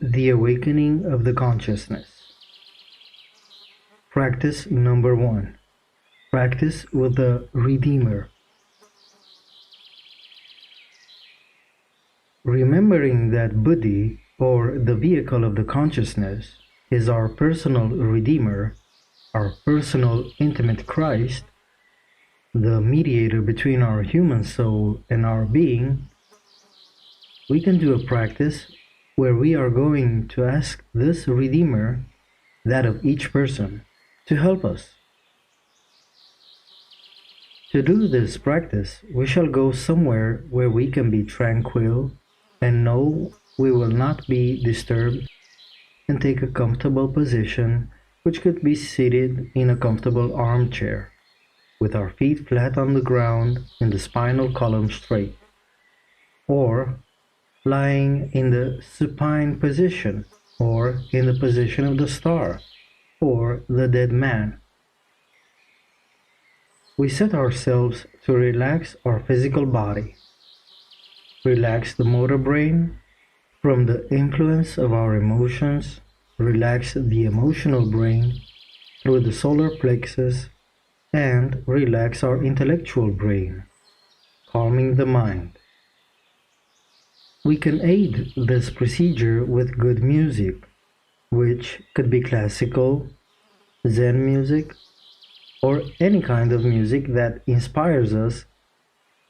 The awakening of the consciousness. Practice number 1. Practice with the Redeemer. Remembering that Buddhi, or the vehicle of the consciousness, is our personal Redeemer, our personal intimate Christ, the mediator between our human soul and our being, we can do a practice where we are going to ask this Redeemer, that of each person, to help us. To do this practice, we shall go somewhere where we can be tranquil and know we will not be disturbed, and take a comfortable position, which could be seated in a comfortable armchair, with our feet flat on the ground and the spinal column straight, or lying in the supine position, or in the position of the star, or the dead man. We set ourselves to relax our physical body, relax the motor brain from the influence of our emotions, relax the emotional brain through the solar plexus, and relax our intellectual brain, calming the mind. We can aid this procedure with good music, which could be classical, Zen music, or any kind of music that inspires us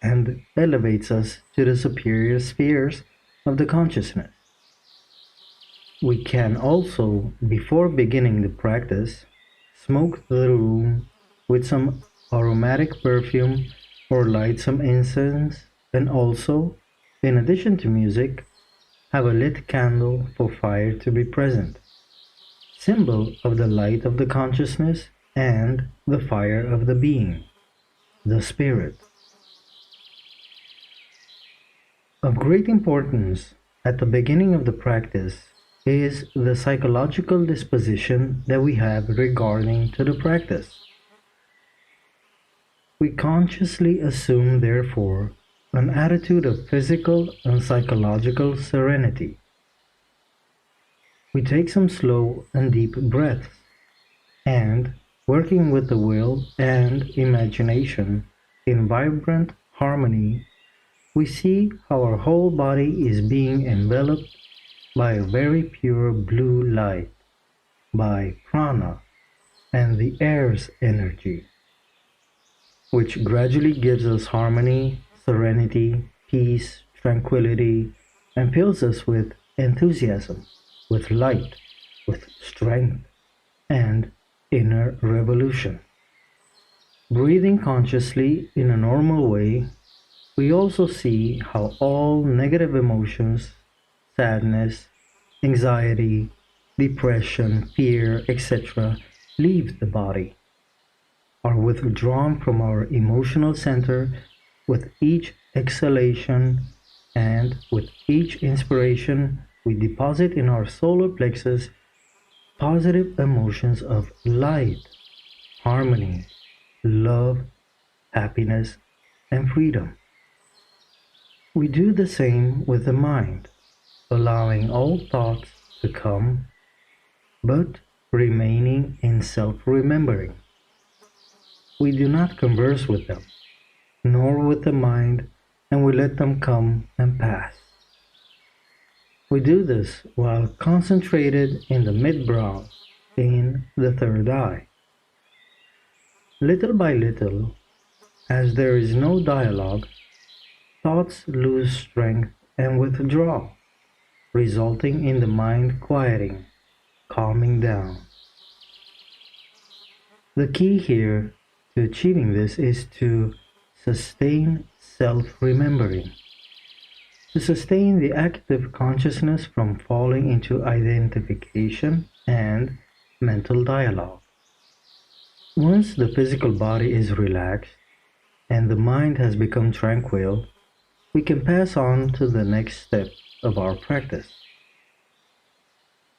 and elevates us to the superior spheres of the consciousness. We can also, before beginning the practice, smoke the room with some aromatic perfume or light some incense, and also, in addition to music, have a lit candle for fire to be present, symbol of the light of the consciousness and the fire of the being, the spirit. Of great importance at the beginning of the practice is the psychological disposition that we have regarding to the practice. We consciously assume, therefore, an attitude of physical and psychological serenity. We take some slow and deep breaths, and, working with the will and imagination in vibrant harmony, we see how our whole body is being enveloped by a very pure blue light, by prana and the air's energy, which gradually gives us harmony, serenity, peace, tranquility, and fills us with enthusiasm, with light, with strength, and inner revolution. Breathing consciously in a normal way, we also see how all negative emotions, sadness, anxiety, depression, fear, etc., leave the body, are withdrawn from our emotional center with each exhalation, and with each inspiration we deposit in our solar plexus positive emotions of light, harmony, love, happiness, and freedom. We do the same with the mind, allowing all thoughts to come, but remaining in self-remembering. We do not converse with them, nor with the mind, and we let them come and pass. We do this while concentrated in the mid-brow, in the third eye. Little by little, as there is no dialogue, thoughts lose strength and withdraw, resulting in the mind quieting, calming down. The key here to achieving this is to sustain self-remembering, to sustain the active consciousness from falling into identification and mental dialogue. Once the physical body is relaxed and the mind has become tranquil, we can pass on to the next step of our practice.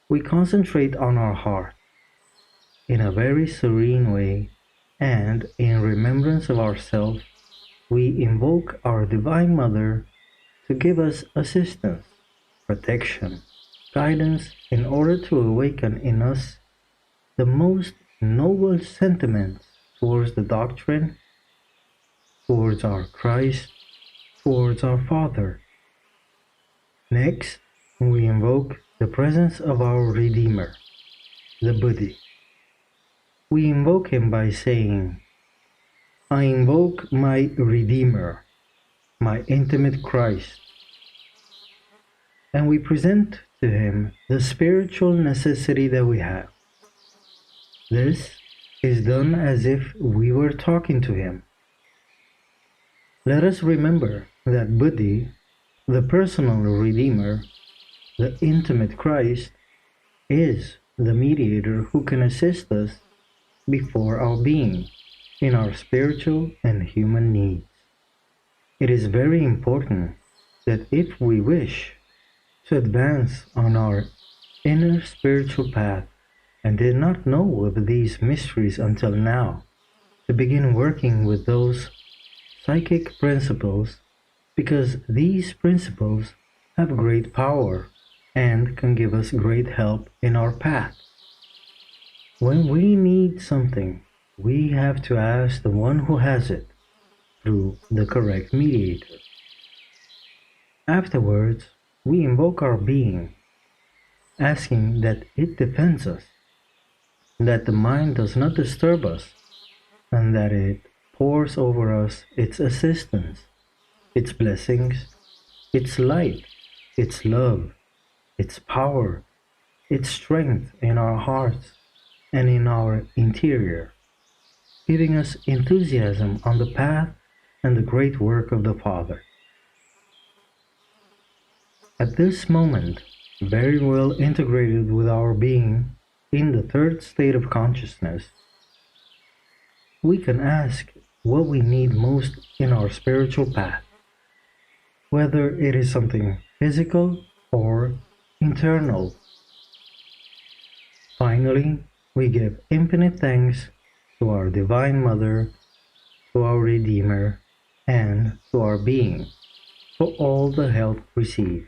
We concentrate on our heart in a very serene way, and in remembrance of ourselves, we invoke our Divine Mother to give us assistance, protection, guidance in order to awaken in us the most noble sentiments towards the doctrine, towards our Christ, towards our Father. Next, we invoke the presence of our Redeemer, the Buddhi. We invoke him by saying, I invoke my Redeemer, my intimate Christ, and we present to him the spiritual necessity that we have. This is done as if we were talking to him. Let us remember that Buddhi, the personal Redeemer, the intimate Christ, is the mediator who can assist us before our being in our spiritual and human needs. It is very important that if we wish to advance on our inner spiritual path and did not know of these mysteries until now, to begin working with those psychic principles, because these principles have great power and can give us great help in our path. When we need something, we have to ask the one who has it through the correct mediator. Afterwards, we invoke our being, asking that it defends us, that the mind does not disturb us, and that it pours over us its assistance, its blessings, its light, its love, its power, its strength in our hearts and in our interior, giving us enthusiasm on the path and the great work of the Father. At this moment, very well integrated with our being in the third state of consciousness, we can ask what we need most in our spiritual path, whether it is something physical or internal. Finally, we give infinite thanks to our Divine Mother, to our Redeemer, and to our being for all the help received.